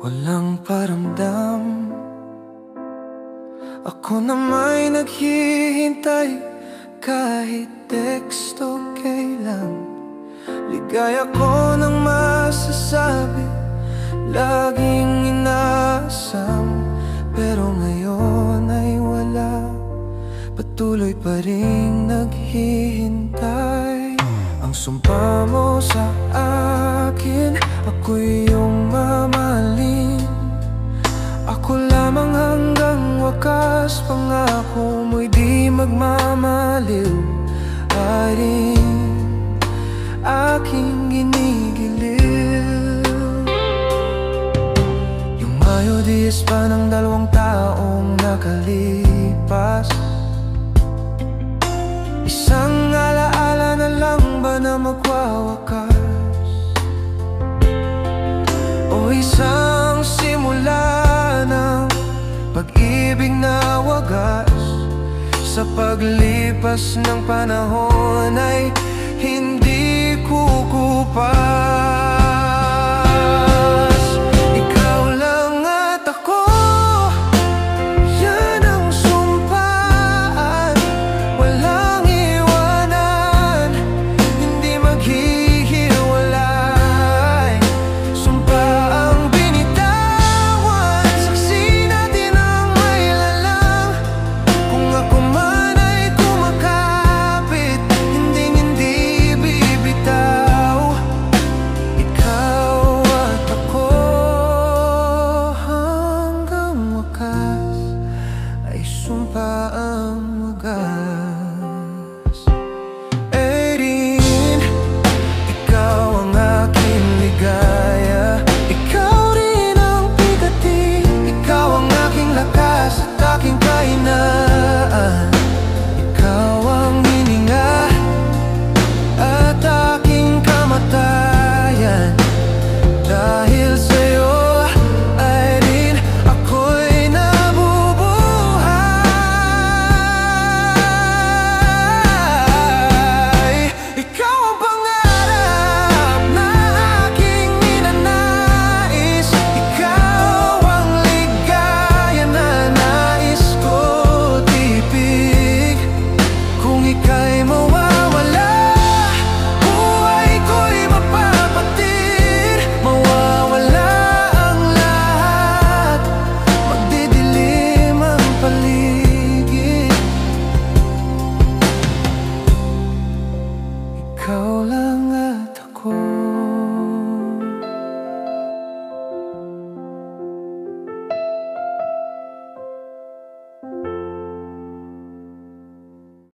walang paramdam. Ako na may naghihintay, kahit teksto kailan. Ligaya ko ng masasabi, laging inaasam. Pero ngayon ay wala, patuloy pa rin naghihintay. Ang sumpa mo sa akin, ako'y iyong mamahalin. Ako lamang hanggang wakas, pangako mo'y di magmamaliw. Aring aking ginigiliw. Yung Mayo Diaz pa ng 2 taong nakalipas, isang alaala na lang ba na magwawakas? O isang simula ng pag-ibig na wagas? Sa paglipas ng panahon ay hindi kukupas.